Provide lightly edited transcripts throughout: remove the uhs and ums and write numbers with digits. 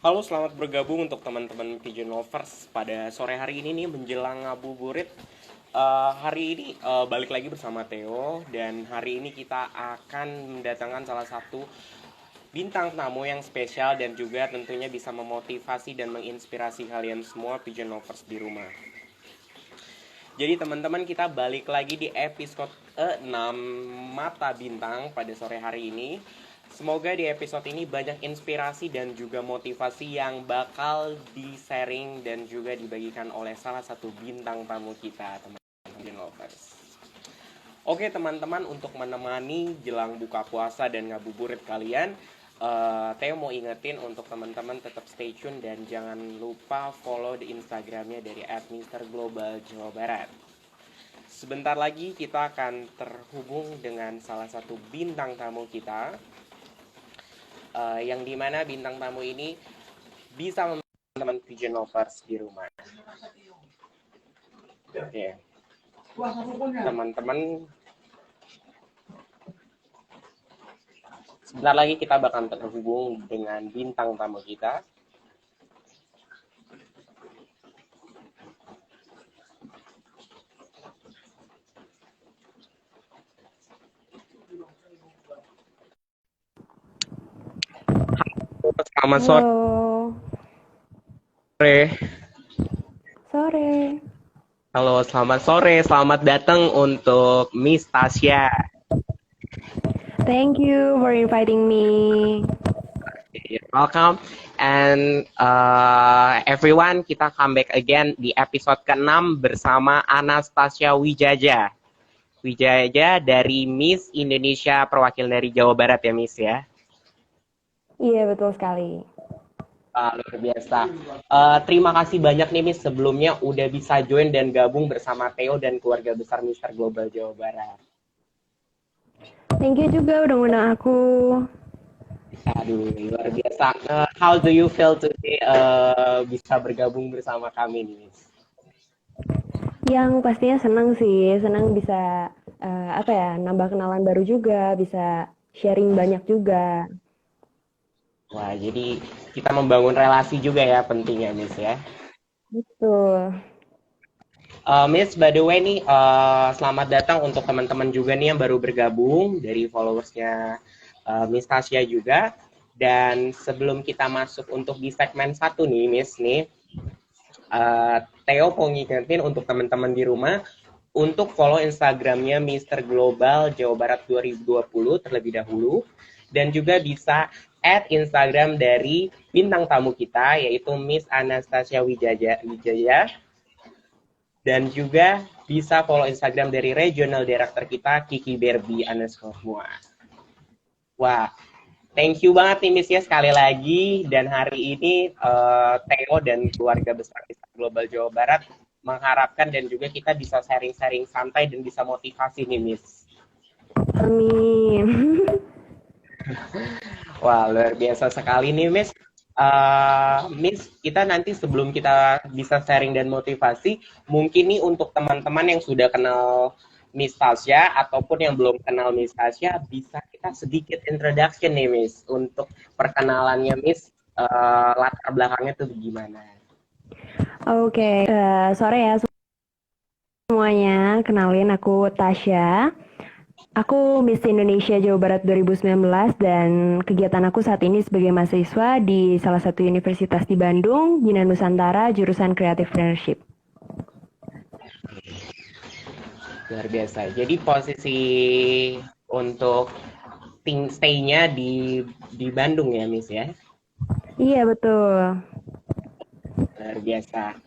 Halo, selamat bergabung untuk teman-teman Pigeon Lovers pada sore hari ini nih menjelang ngabuburit. Hari ini balik lagi bersama Theo dan hari ini kita akan mendatangkan salah satu bintang tamu yang spesial dan juga tentunya bisa memotivasi dan menginspirasi kalian semua Pigeon Lovers di rumah. Jadi teman-teman kita balik lagi di episode 6 Mata Bintang pada sore hari ini. Semoga di episode ini banyak inspirasi dan juga motivasi yang bakal di-sharing dan juga dibagikan oleh salah satu bintang tamu kita, teman-teman lovers. Oke teman-teman, untuk menemani jelang buka puasa dan ngabuburit kalian, Theo mau ingetin untuk teman-teman tetap stay tune dan jangan lupa follow di Instagramnya dari @misterglobaljawabarat. Sebentar lagi kita akan terhubung dengan salah satu bintang tamu kita, yang dimana bintang tamu ini bisa membantu teman Pigeon Lovers di rumah. Oke, teman-teman, sebentar lagi kita bakal terhubung dengan bintang tamu kita. Selamat sore. Halo, sore. Halo, selamat sore. Selamat datang untuk Miss Tasya. Thank you for inviting me. You're welcome. And everyone, kita come back again di episode ke-6 bersama Anastasia Wijaja. Wijaja dari Miss Indonesia perwakilan dari Jawa Barat ya, Miss ya. Iya, betul sekali. Luar biasa. Terima kasih banyak nih Miss sebelumnya udah bisa join dan gabung bersama Theo dan keluarga besar Mister Global Jawa Barat. Thank you juga udah ngundang aku. Aduh, luar biasa. How do you feel today bisa bergabung bersama kami nih, Miss? Yang pastinya senang sih, senang bisa nambah kenalan baru juga, bisa sharing banyak juga. Wah, jadi kita membangun relasi juga ya pentingnya, Miss ya. Betul. Miss, by the way nih, selamat datang untuk teman-teman juga nih yang baru bergabung dari followersnya Miss Tasya juga. Dan sebelum kita masuk untuk di segmen 1 nih, Miss nih, Theo mau ngingetin untuk teman-teman di rumah untuk follow Instagramnya Mister Global Jawa Barat 2020 terlebih dahulu. Dan juga bisa add Instagram dari bintang tamu kita, yaitu Miss Anastasia Wijaya. Dan juga bisa follow Instagram dari regional director kita, Kiki Berbi _mua. Wah, thank you banget nih Miss ya sekali lagi. Dan hari ini Theo dan keluarga besar Global Jawa Barat mengharapkan dan juga kita bisa sharing-sharing santai dan bisa motivasi nih Miss. Amin. Wah, luar biasa sekali nih Miss. Miss, kita nanti sebelum kita bisa sharing dan motivasi, mungkin nih untuk teman-teman yang sudah kenal Miss Tasya ataupun yang belum kenal Miss Tasya, bisa kita sedikit introduction nih Miss untuk perkenalannya Miss, latar belakangnya tuh gimana? Oke, sore ya semuanya. Kenalin aku Tasya. Aku Miss Indonesia Jawa Barat 2019 dan kegiatan aku saat ini sebagai mahasiswa di salah satu universitas di Bandung, Bina Nusantara, jurusan Creative Leadership. Luar biasa. Jadi posisi untuk stay-nya di Bandung ya Miss ya? Iya, betul. Luar biasa.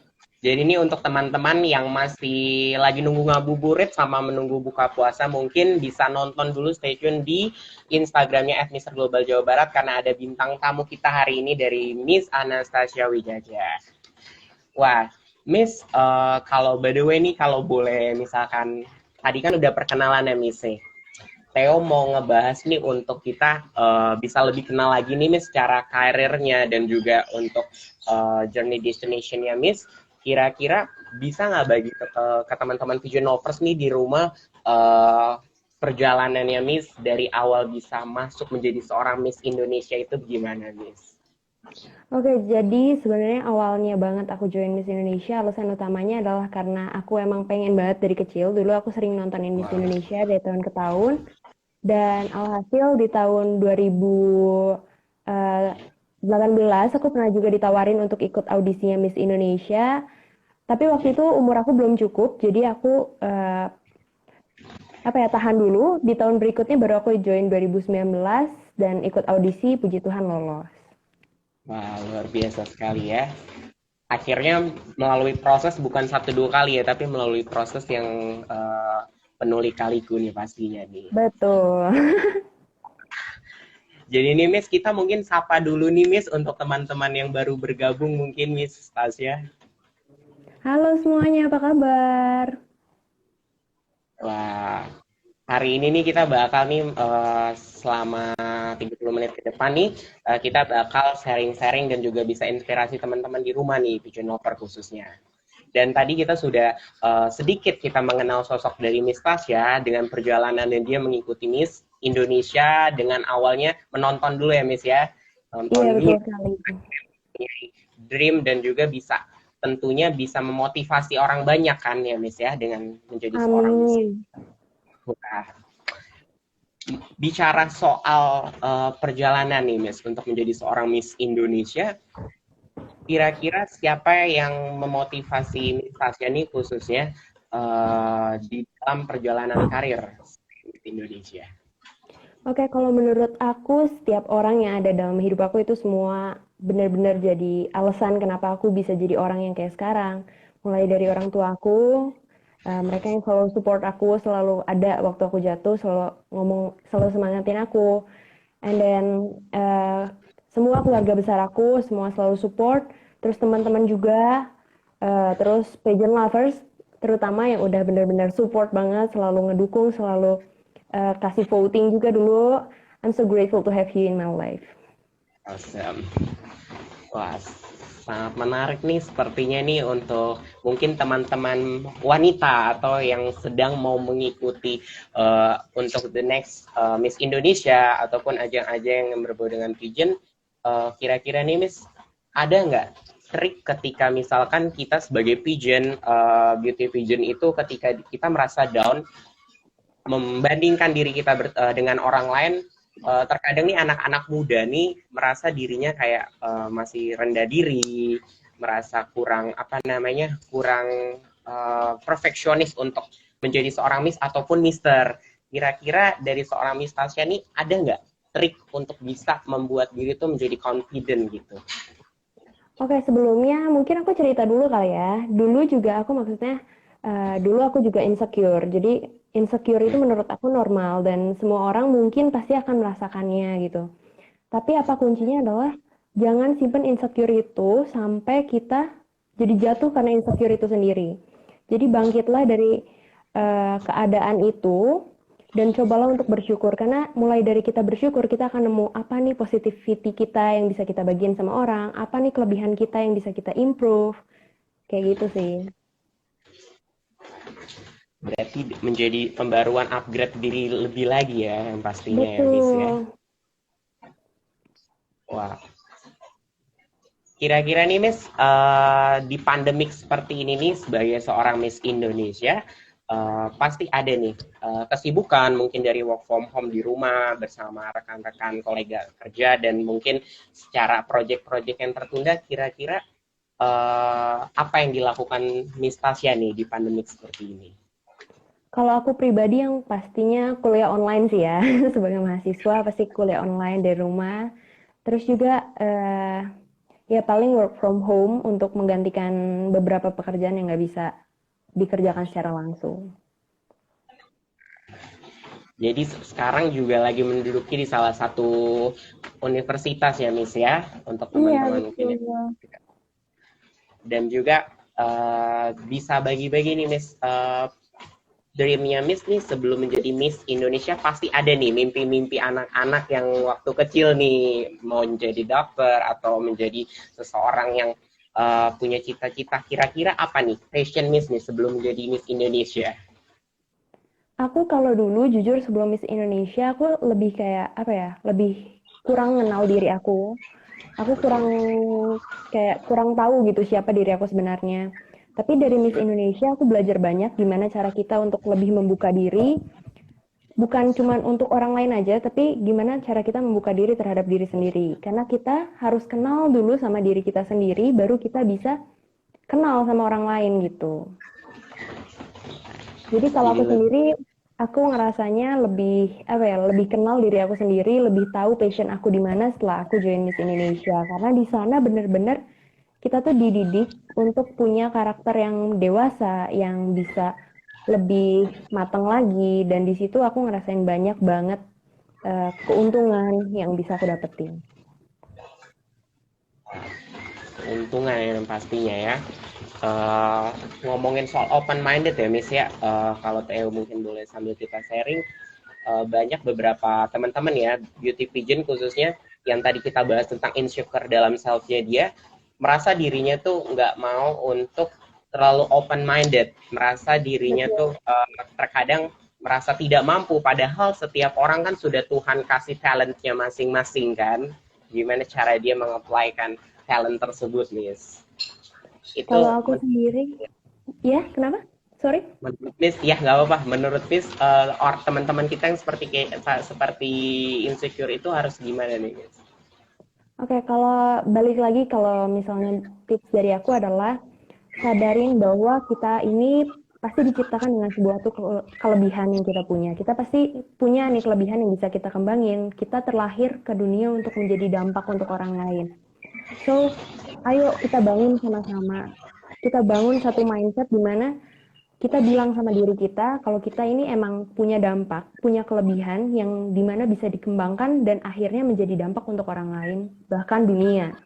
Jadi ini untuk teman-teman yang masih lagi nunggu ngabuburit sama menunggu buka puasa, mungkin bisa nonton dulu, stay tune di Instagramnya @misterglobal Jawa Barat karena ada bintang tamu kita hari ini dari Miss Anastasia Wijaja. Wah, Miss, kalau by the way nih, kalau boleh misalkan, tadi kan udah perkenalan ya Miss. Theo mau ngebahas nih untuk kita bisa lebih kenal lagi nih Miss secara karirnya dan juga untuk journey destination-nya Miss. Kira-kira bisa nggak bagi ke teman-teman Vision Lovers nih di rumah perjalanannya Miss dari awal bisa masuk menjadi seorang Miss Indonesia itu gimana Miss? Oke, jadi sebenarnya awalnya banget aku join Miss Indonesia, alasan utamanya adalah karena aku emang pengen banget dari kecil. Dulu aku sering nontonin Miss Wah, Indonesia dari tahun ke tahun. Dan alhasil di tahun 2018 aku pernah juga ditawarin untuk ikut audisinya Miss Indonesia. Tapi waktu itu umur aku belum cukup, jadi aku tahan dulu. Di tahun berikutnya baru aku join 2019 dan ikut audisi, puji Tuhan lolos. wah, luar biasa sekali ya. Akhirnya melalui proses bukan satu dua kali ya, tapi melalui proses yang penuh lika-liku nih pastinya nih. Betul. Jadi nih Miss, kita mungkin sapa dulu nih Miss untuk teman-teman yang baru bergabung mungkin Miss Tasya. Halo semuanya, apa kabar? Wah, hari ini nih kita bakal nih selama 30 menit ke depan nih kita bakal sharing-sharing dan juga bisa inspirasi teman-teman di rumah nih, Pigeon Lover khususnya. Dan tadi kita sudah sedikit kita mengenal sosok dari Miss Tasya dengan perjalanan yang dia mengikuti Miss Indonesia dengan awalnya menonton dulu ya Miss ya. Iya, Nonton dulu betul sekali. dream dan juga bisa tentunya bisa memotivasi orang banyak kan ya Miss ya dengan menjadi seorang Miss. Amin. Nah, bicara soal perjalanan nih Miss untuk menjadi seorang Miss Indonesia, kira-kira siapa yang memotivasi Miss Tasya nih khususnya di dalam perjalanan karir Miss Indonesia? Oke, kalau menurut aku, setiap orang yang ada dalam hidup aku itu semua benar-benar jadi alasan kenapa aku bisa jadi orang yang kayak sekarang. Mulai dari orang tua aku, mereka yang selalu support aku, selalu ada waktu aku jatuh, selalu ngomong, selalu semangatin aku. And then semua keluarga besar aku, semua selalu support. Terus teman-teman juga, terus pageant lovers, terutama yang udah benar-benar support banget, selalu ngedukung, selalu kasih voting juga dulu. I'm so grateful to have you in my life. Awesome. Wah, sangat menarik nih sepertinya nih untuk mungkin teman-teman wanita atau yang sedang mau mengikuti untuk the next Miss Indonesia ataupun ajang-ajang yang berbau dengan pigeon. Kira-kira nih Miss, ada nggak trik ketika misalkan kita sebagai pigeon, beauty pigeon itu ketika kita merasa down, membandingkan diri kita dengan orang lain, terkadang nih anak-anak muda nih merasa dirinya kayak masih rendah diri, merasa kurang apa namanya, kurang perfeksionis untuk menjadi seorang Miss ataupun Mister. Kira-kira dari seorang Miss Tasya nih ada nggak trik untuk bisa membuat diri tuh menjadi confident gitu? Oke, sebelumnya mungkin aku cerita dulu kali ya. Dulu juga aku maksudnya, dulu aku juga insecure. Jadi insecure itu menurut aku normal dan semua orang mungkin pasti akan merasakannya gitu. Tapi apa kuncinya adalah jangan simpen insecure itu sampai kita jadi jatuh karena insecure itu sendiri. Jadi bangkitlah dari keadaan itu dan cobalah untuk bersyukur karena mulai dari kita bersyukur kita akan nemu apa nih positivity kita yang bisa kita bagiin sama orang, apa nih kelebihan kita yang bisa kita improve. Kayak gitu sih. Berarti menjadi pembaruan upgrade diri lebih lagi ya yang pastinya ya Miss ya. Betul. Wah, kira-kira nih Miss, di pandemik seperti ini nih sebagai seorang Miss Indonesia, pasti ada nih kesibukan mungkin dari work from home di rumah bersama rekan-rekan kolega kerja dan mungkin secara project-project yang tertunda, kira-kira apa yang dilakukan Miss Tasya nih di pandemik seperti ini? Kalau aku pribadi yang pastinya kuliah online sih ya. Sebagai mahasiswa pasti kuliah online dari rumah. Terus juga ya paling work from home untuk menggantikan beberapa pekerjaan yang nggak bisa dikerjakan secara langsung. Jadi sekarang juga lagi menduduki di salah satu universitas ya Miss ya, untuk Iya, teman-teman mungkin ya. betul. Dan juga bisa bagi-bagi nih Miss, dreamnya Miss nih sebelum menjadi Miss Indonesia pasti ada nih mimpi-mimpi anak-anak yang waktu kecil nih mau menjadi dokter atau menjadi seseorang yang punya cita-cita. Kira-kira apa nih passion Miss nih sebelum menjadi Miss Indonesia? Aku kalau dulu jujur sebelum Miss Indonesia aku lebih kayak apa ya, lebih kurang kenal diri aku. aku kurang tahu gitu siapa diri aku sebenarnya. Tapi dari Miss Indonesia aku belajar banyak gimana cara kita untuk lebih membuka diri, bukan cuma untuk orang lain aja, tapi gimana cara kita membuka diri terhadap diri sendiri. Karena kita harus kenal dulu sama diri kita sendiri, baru kita bisa kenal sama orang lain gitu. Jadi kalau Jadi aku sendiri, aku ngerasanya lebih apa ya, lebih kenal diri aku sendiri, lebih tahu passion aku di mana setelah aku join Miss Indonesia. Karena di sana bener-bener kita tuh dididik untuk punya karakter yang dewasa, yang bisa lebih matang lagi. Dan di situ aku ngerasain banyak banget keuntungan yang bisa aku dapetin. keuntungan yang pastinya ya. Eh, Ngomongin soal open minded ya Miss ya, kalau Theo mungkin boleh sambil kita sharing, banyak beberapa teman-teman ya beauty pigeon khususnya yang tadi kita bahas tentang insecure dalam selfnya dia, merasa dirinya tuh nggak mau untuk terlalu open minded, merasa dirinya Betul. tuh terkadang merasa tidak mampu, padahal setiap orang kan sudah Tuhan kasih talentnya masing-masing kan, gimana cara dia mengapplykan talent tersebut Miss, Kalau itu aku sendiri, ya kenapa? Sorry. menurut Miss ya nggak apa-apa, menurut Miss teman-teman kita yang seperti insecure itu harus gimana nih Miss? Oke, kalau balik lagi, kalau misalnya tips dari aku adalah sadarin bahwa kita ini pasti diciptakan dengan sebuah tuh kelebihan yang kita punya. Kita pasti punya nih kelebihan yang bisa kita kembangin. Kita terlahir ke dunia untuk menjadi dampak untuk orang lain. So, ayo kita bangun sama-sama. Kita bangun satu mindset di mana kita bilang sama diri kita kalau kita ini emang punya dampak, punya kelebihan yang dimana bisa dikembangkan dan akhirnya menjadi dampak untuk orang lain, bahkan dunia.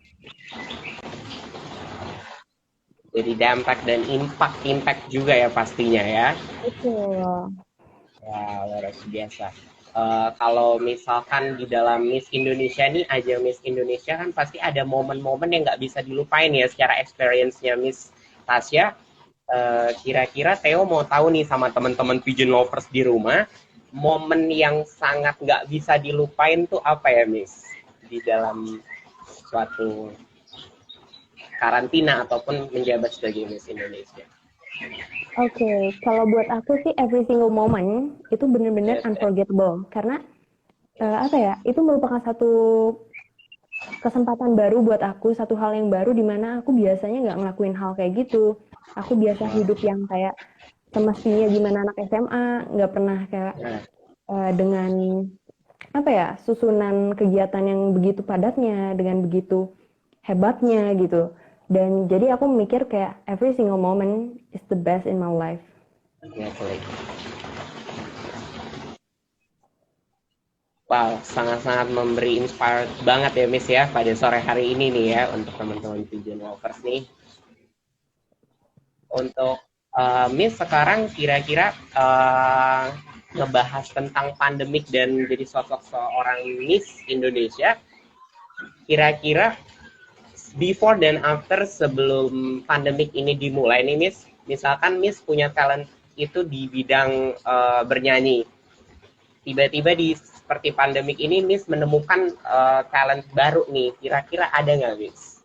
Jadi dampak dan impact juga ya pastinya ya. Betul. Wah, luar biasa. Kalau misalkan di dalam Miss Indonesia nih, aja Miss Indonesia kan pasti ada momen-momen yang nggak bisa dilupain ya secara experience-nya Miss Tasya. Kira-kira Theo mau tahu nih sama teman-teman pigeon lovers di rumah, momen yang sangat nggak bisa dilupain tuh apa ya Miss? Di dalam suatu karantina ataupun menjabat sebagai Miss Indonesia. Oke, kalau buat aku sih every single moment itu bener-bener Yes, yes. unforgettable karena apa ya? Itu merupakan satu kesempatan baru buat aku, satu hal yang baru di mana aku biasanya nggak ngelakuin hal kayak gitu. Aku biasa hidup yang kayak semestinya gimana anak SMA, nggak pernah kayak Nah, dengan apa ya susunan kegiatan yang begitu padatnya, dengan begitu hebatnya gitu. Dan jadi aku mikir kayak every single moment is the best in my life. exactly. Wow, sangat-sangat memberi inspired banget ya Miss ya pada sore hari ini nih ya untuk teman-teman pigeon lovers nih. Untuk Miss sekarang kira-kira ngebahas tentang pandemik dan jadi sosok seorang Miss Indonesia, kira-kira before dan after sebelum pandemik ini dimulai nih Miss, misalkan Miss punya talent itu di bidang bernyanyi, tiba-tiba di seperti pandemik ini Miss menemukan talent baru nih, kira-kira ada nggak Miss?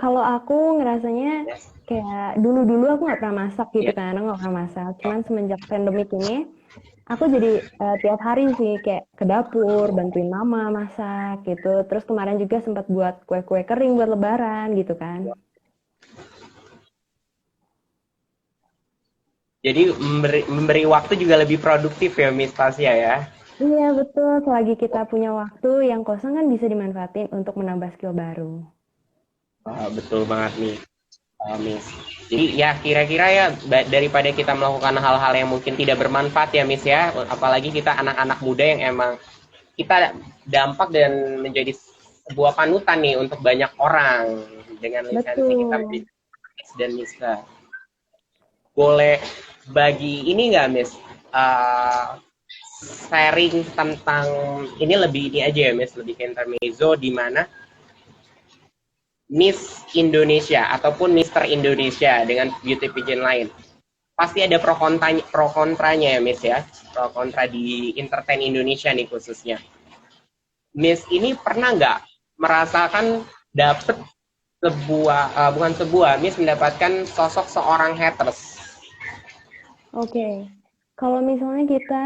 Kalau aku ngerasanya Yes. kayak dulu-dulu aku nggak pernah masak gitu Yeah. kan, aku nggak pernah masak. Cuman semenjak pandemik ini, aku jadi tiap hari sih kayak ke dapur, bantuin mama masak gitu. Terus kemarin juga sempat buat kue-kue kering buat lebaran gitu kan. Jadi memberi waktu juga lebih produktif ya Miss Tasya ya. Iya betul, selagi kita punya waktu yang kosong kan bisa dimanfaatin untuk menambah skill baru. Betul banget nih, Miss. Jadi ya kira-kira ya daripada kita melakukan hal-hal yang mungkin tidak bermanfaat ya Miss ya, apalagi kita anak-anak muda yang emang kita dampak dan menjadi sebuah panutan nih untuk banyak orang dengan lisensi kita Betul. menjadi Miss dan Mister. Boleh bagi ini nggak Miss? Uh, Sharing tentang ini lebih ini aja ya Miss, lebih ke intermezzo di mana Miss Indonesia ataupun Mister Indonesia dengan beauty pageant lain pasti ada pro kontranya ya Miss ya, pro kontra di entertain Indonesia nih khususnya. Miss ini pernah nggak merasakan dapet sebuah bukan sebuah, Miss mendapatkan sosok seorang haters. Oke, kalau misalnya kita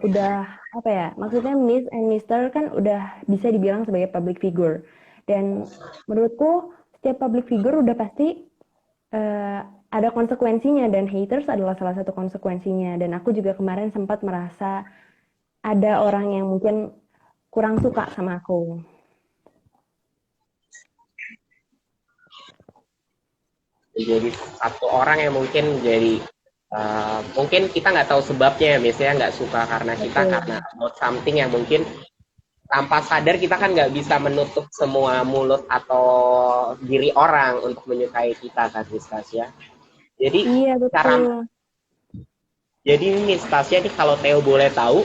udah apa ya, maksudnya Miss and Mister kan udah bisa dibilang sebagai public figure. Dan menurutku setiap public figure udah pasti eh, ada konsekuensinya dan haters adalah salah satu konsekuensinya. Dan aku juga kemarin sempat merasa ada orang yang mungkin kurang suka sama aku. Jadi satu orang yang mungkin jadi mungkin kita nggak tahu sebabnya ya, misalnya nggak suka karena kita Betul. karena about something yang mungkin tanpa sadar kita kan nggak bisa menutup semua mulut atau diri orang untuk menyukai kita kan Miss Tasya. Jadi Iya, cara betul. jadi Miss Tasya nih kalau Theo boleh tahu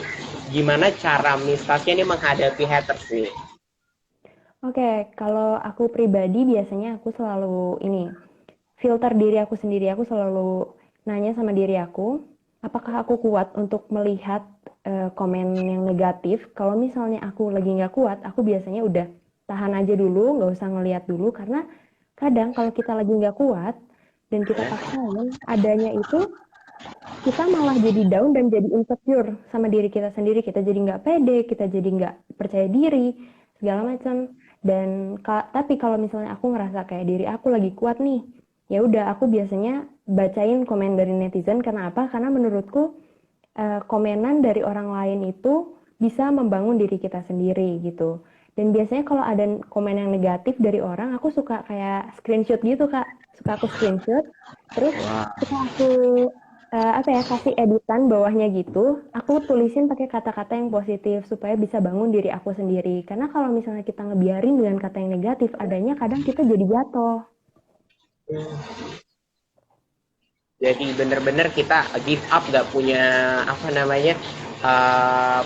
gimana cara Miss Tasya ini menghadapi haters nih. Oke, kalau aku pribadi biasanya aku selalu ini filter diri aku sendiri. Aku selalu nanya sama diri aku, apakah aku kuat untuk melihat komen yang negatif. Kalau misalnya aku lagi nggak kuat, aku biasanya udah tahan aja dulu, nggak usah ngeliat dulu, karena kadang kalau kita lagi nggak kuat dan kita paksain, adanya itu kita malah jadi down dan jadi insecure sama diri kita sendiri. Kita jadi nggak pede, kita jadi nggak percaya diri, segala macam. Dan tapi kalau misalnya aku ngerasa kayak diri aku lagi kuat nih, ya udah aku biasanya bacain komen dari netizen. Karena apa? Karena menurutku komenan dari orang lain itu bisa membangun diri kita sendiri gitu. Dan biasanya kalau ada komen yang negatif dari orang, aku suka kayak screenshot gitu, Kak. Suka aku screenshot, terus suka aku apa ya, kasih editan bawahnya gitu. Aku tulisin pakai kata-kata yang positif supaya bisa bangun diri aku sendiri. Karena kalau misalnya kita ngebiarin dengan kata yang negatif, adanya kadang kita jadi jatuh. Jadi bener-bener kita give up nggak punya apa namanya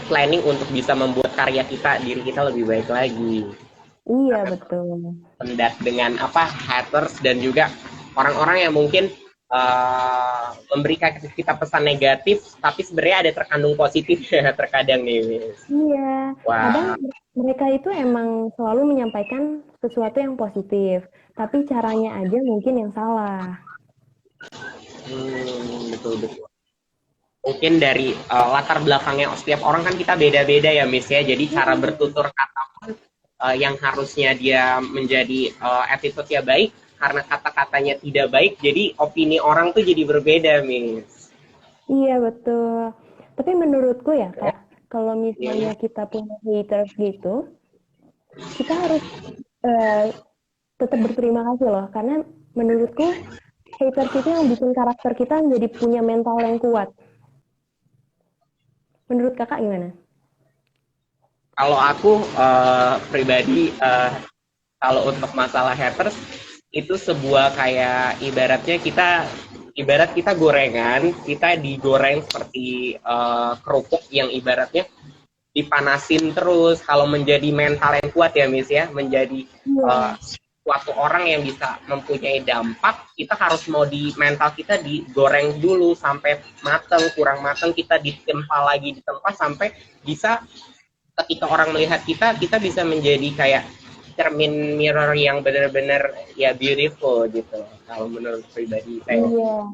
planning untuk bisa membuat karya kita diri kita lebih baik lagi. Iya, Sampai betul. tersendat dengan apa haters dan juga orang-orang yang mungkin memberikan kita pesan negatif tapi sebenarnya ada terkandung positif ya terkadang nih Miss. Iya, kadang Wah, mereka itu emang selalu menyampaikan sesuatu yang positif, tapi caranya aja mungkin yang salah. betul betul. Mungkin dari latar belakangnya setiap orang kan kita beda-beda ya Miss ya. Jadi cara Mm. bertutur kata pun yang harusnya dia menjadi attitude-nya baik karena kata-katanya tidak baik, jadi opini orang tuh jadi berbeda Miss. Iya, betul. Tapi menurutku ya, Ya, Kak, kalau iya. misalnya kita punya haters gitu, kita harus eh, tetap berterima kasih loh, karena menurutku haters itu yang bikin karakter kita menjadi punya mental yang kuat. Menurut kakak gimana? Kalau aku pribadi kalau untuk masalah haters itu sebuah kayak ibarat kita gorengan, kita digoreng seperti kerupuk yang ibaratnya dipanasin terus. Kalau menjadi mental yang kuat ya Miss ya, menjadi Iya, suatu orang yang bisa mempunyai dampak, kita harus mau di mental kita digoreng dulu sampai mateng, kurang mateng kita ditempa sampai bisa ketika orang melihat kita, kita bisa menjadi kayak cermin mirror yang benar-benar ya beautiful gitu. Kalau menurut pribadi saya. iya.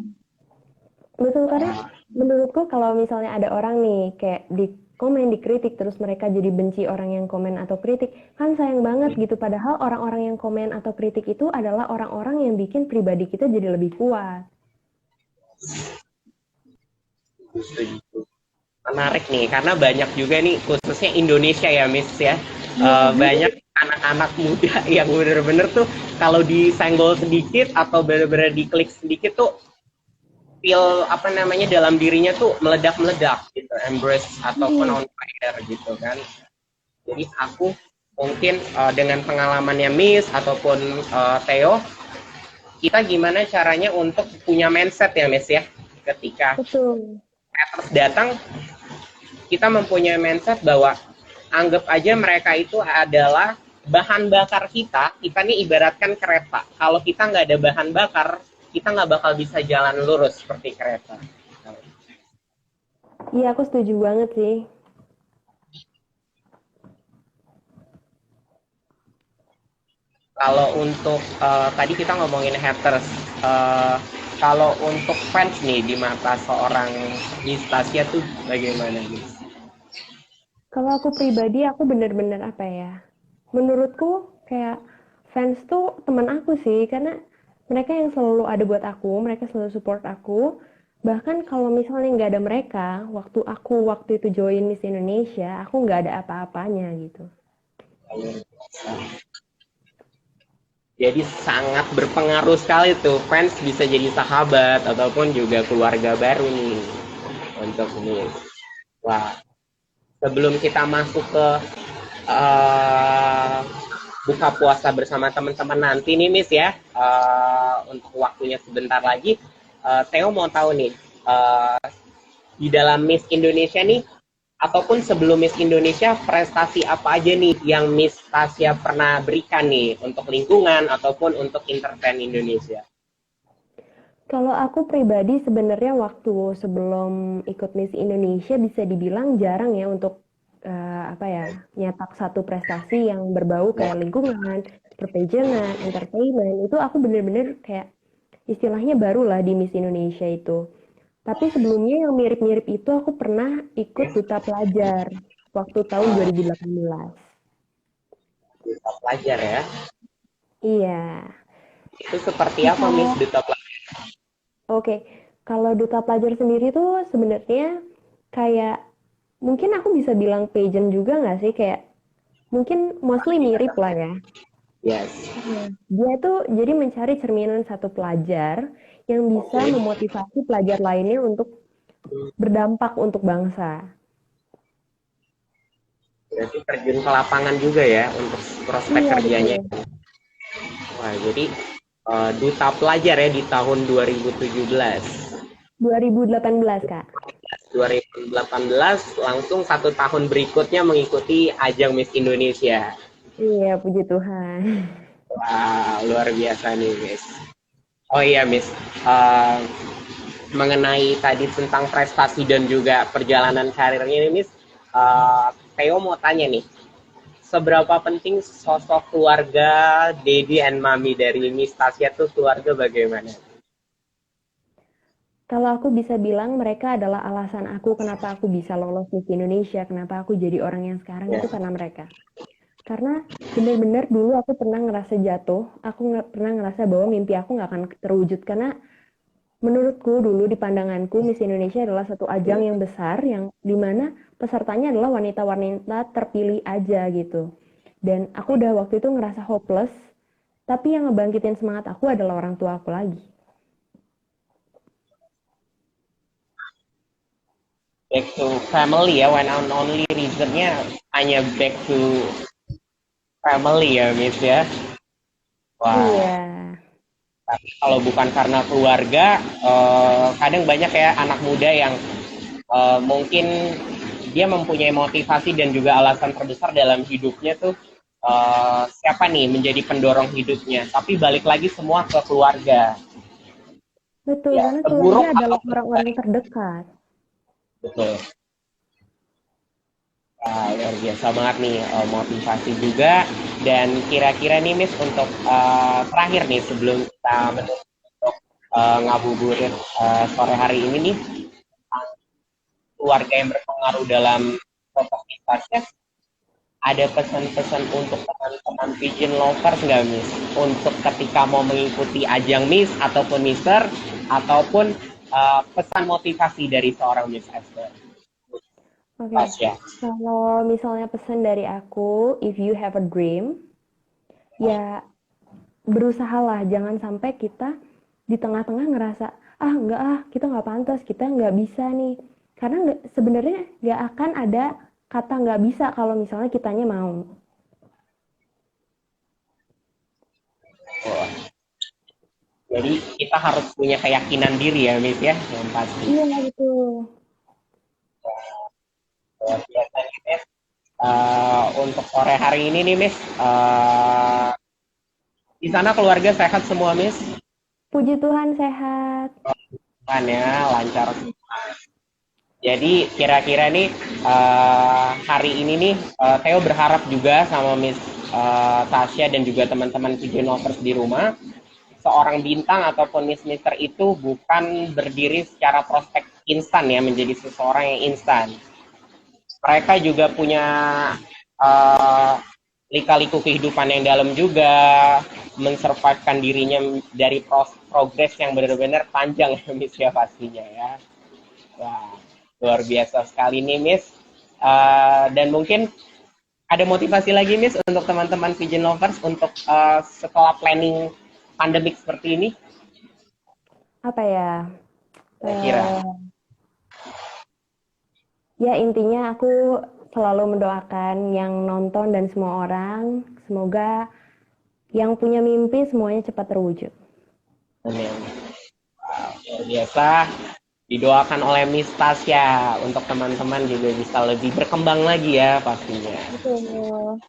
Betul, karena menurutku kalau misalnya ada orang nih kayak di komen, dikritik, terus mereka jadi benci orang yang komen atau kritik, kan sayang banget gitu. Padahal orang-orang yang komen atau kritik itu adalah orang-orang yang bikin pribadi kita jadi lebih kuat. Menarik nih karena banyak juga nih khususnya Indonesia ya Miss ya. Iya. Banyak anak-anak muda yang bener-bener tuh kalau disenggol sedikit atau bener-bener diklik sedikit tuh feel apa namanya dalam dirinya tuh meledak-meledak gitu, embrace ataupun Hmm, on fire gitu kan. Jadi aku mungkin dengan pengalamannya Miss ataupun Theo, kita gimana caranya untuk punya mindset ya Miss ya, ketika betul. haters datang kita mempunyai mindset bahwa anggap aja mereka itu adalah bahan bakar kita. Kita nih ibaratkan kereta. Kalau kita nggak ada bahan bakar, kita nggak bakal bisa jalan lurus seperti kereta. Iya, aku setuju banget sih. Kalau untuk tadi kita ngomongin haters, eh, kalau untuk fans nih di mata seorang Miss Tasya tuh bagaimana Miss? Kalau aku pribadi, aku bener-bener apa ya? Menurutku kayak fans tuh teman aku sih, karena mereka yang selalu ada buat aku, mereka selalu support aku. Bahkan kalau misalnya nggak ada mereka, waktu itu join Miss Indonesia, aku nggak ada apa-apanya gitu. Jadi sangat berpengaruh sekali tuh fans bisa jadi sahabat ataupun juga keluarga baru nih untuk Miss. Wah, sebelum kita masuk ke uh, buka puasa bersama teman-teman nanti nih Miss ya, untuk waktunya sebentar lagi, Theo mau tahu nih, di dalam Miss Indonesia nih, ataupun sebelum Miss Indonesia, prestasi apa aja nih yang Miss Tasya pernah berikan nih untuk lingkungan ataupun untuk entertain Indonesia? Kalau aku pribadi sebenarnya waktu sebelum ikut Miss Indonesia bisa dibilang jarang ya untuk apa ya nyetak satu prestasi yang berbau kayak lingkungan, perpajanan, entertainment itu aku bener-bener kayak istilahnya baru lah di Miss Indonesia itu. Tapi sebelumnya yang mirip-mirip itu aku pernah ikut duta pelajar waktu tahun 2018. Pelajar ya, Iya. itu seperti Nah, apa Miss kalau duta pelajar? oke, kalau duta pelajar sendiri tuh sebenarnya kayak mungkin aku bisa bilang pageant juga nggak sih? Kayak mungkin mostly mirip lah ya. Yes. Dia tuh jadi mencari cerminan satu pelajar yang bisa Oke. memotivasi pelajar lainnya untuk berdampak untuk bangsa. Berarti terjun ke lapangan juga ya untuk prospek Iya kerjanya. betul. Wah, jadi duta pelajar ya di tahun 2017. 2018 Kak. 2018 langsung 1 tahun berikutnya mengikuti ajang Miss Indonesia. Iya, puji Tuhan. Wah, luar biasa nih, Miss. Oh iya, Miss. Uh, mengenai tadi tentang prestasi dan juga perjalanan karirnya ini, Miss. Theo mau tanya nih, seberapa penting sosok keluarga Daddy and Mami dari Miss Tasya tuh keluarga bagaimana? Kalau aku bisa bilang mereka adalah alasan aku kenapa aku bisa lolos Miss Indonesia, kenapa aku jadi orang yang sekarang Ya, itu karena mereka. Karena bener-bener dulu aku pernah ngerasa jatuh, aku pernah ngerasa bahwa mimpi aku nggak akan terwujud karena menurutku dulu di pandanganku Miss Indonesia adalah satu ajang yang besar yang dimana pesertanya adalah wanita-wanita terpilih aja gitu. Dan aku udah waktu itu ngerasa hopeless, tapi yang ngebangkitin semangat aku adalah orang tua aku lagi. back to family ya, when and only reasonnya hanya back to family ya, Miss ya. Iya, Wah, tapi kalau bukan karena keluarga, kadang banyak ya anak muda yang mungkin dia mempunyai motivasi dan juga alasan terbesar dalam hidupnya tuh siapa nih menjadi pendorong hidupnya. Tapi balik lagi semua ke keluarga. betul Ya, karena keluarga terburuk adalah ataupun orang-orang baik. terdekat. Betul. Luar biasa banget nih motivasi juga. Dan kira-kira nih Miss untuk terakhir nih sebelum kita menutup untuk ngabuburit sore hari ini nih, keluarga yang berpengaruh dalam sosok Miss, ada pesan-pesan untuk teman-teman pigeon lovers nggak Miss? Untuk ketika mau mengikuti ajang Miss ataupun Mister, ataupun pesan motivasi dari seorang Miss Esther? Oke, Tasya. kalau misalnya pesan dari aku, if you have a dream, ya berusahalah jangan sampai kita di tengah-tengah ngerasa ah nggak ah kita nggak pantas kita nggak bisa nih karena sebenarnya nggak akan ada kata nggak bisa kalau misalnya kitanya mau. Oh, jadi kita harus punya keyakinan diri ya Miss ya, yang pasti. Iya betul. Luar biasa nih Miss. Untuk sore hari ini nih Miss, di sana keluarga sehat semua Miss? Puji Tuhan sehat. Kan ya, lancar. Jadi kira-kira nih hari ini nih Theo berharap juga sama Miss Tasya dan juga teman-teman pigeon lovers di rumah, seorang bintang ataupun Miss Mister itu bukan berdiri secara prospek instan ya, menjadi seseorang yang instan. Mereka juga punya uh, lika-liku kehidupan yang dalam juga, mensurvivekan dirinya dari progres yang benar-benar panjang ya Miss ya pastinya ya. Wah, luar biasa sekali nih Miss. Dan mungkin ada motivasi lagi Miss untuk teman-teman pigeon lovers untuk setelah planning pandemik seperti ini? Apa ya? Kira-kira. Ya intinya aku selalu mendoakan yang nonton dan semua orang, semoga yang punya mimpi semuanya cepat terwujud. Amin. Wow, luar biasa. Didoakan oleh Miss Tasya untuk teman-teman juga bisa lebih berkembang lagi ya pastinya. Betul.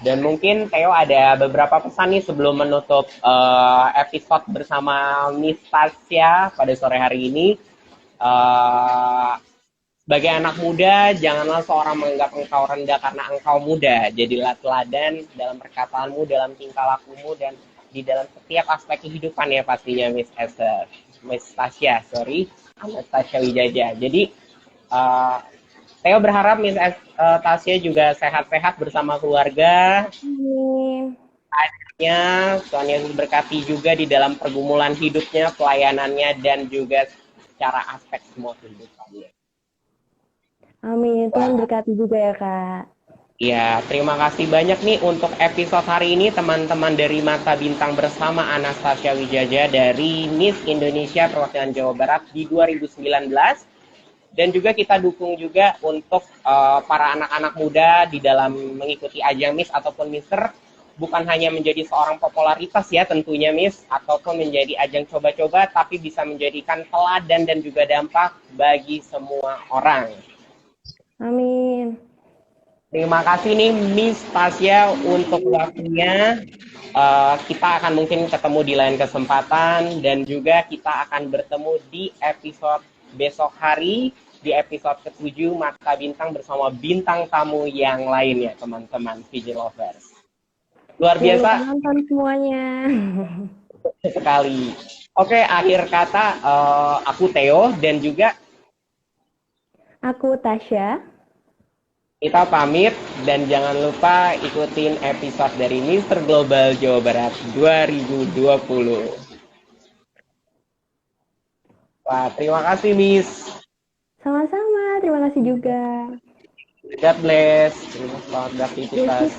Dan mungkin Theo ada beberapa pesan nih sebelum menutup episode bersama Miss Tasya pada sore hari ini. Sebagai anak muda, janganlah seorang menganggap engkau rendah karena engkau muda. Jadilah teladan dalam perkataanmu, dalam tingkah lakumu, dan di dalam setiap aspek kehidupan ya pastinya Miss Tasya, Anastasia Wijaja. Jadi Theo berharap Miss Tasya juga sehat-sehat bersama keluarga. Amin. Akhirnya Tuhan Yesus berkati juga di dalam pergumulan hidupnya, pelayanannya, dan juga secara aspek semua kehidupannya. Amin. Tuhan berkati juga ya Kak. Ya, terima kasih banyak nih untuk episode hari ini teman-teman dari Mata Bintang bersama Anastasia Wijaja dari Miss Indonesia Perwakilan Jawa Barat di 2019. Dan juga kita dukung juga untuk para anak-anak muda di dalam mengikuti ajang Miss ataupun Mister, bukan hanya menjadi seorang popularitas ya tentunya Miss, ataupun menjadi ajang coba-coba, tapi bisa menjadikan teladan dan juga dampak bagi semua orang. Amin. Terima kasih nih Miss Tasya untuk waktunya. Kita akan mungkin ketemu di lain kesempatan dan juga kita akan bertemu di episode besok hari, di episode ke-7 Mata Bintang bersama bintang tamu yang lainnya teman-teman pigeon lovers. Luar biasa. Nonton semuanya. Sekali. Oke, akhir kata aku Theo dan juga Aku Tasya. kita pamit dan jangan lupa ikutin episode dari Mister Global Jawa Barat 2020. Wah, terima kasih Miss. Sama-sama, terima kasih juga. God bless. Selamat beraktivitas. Yes,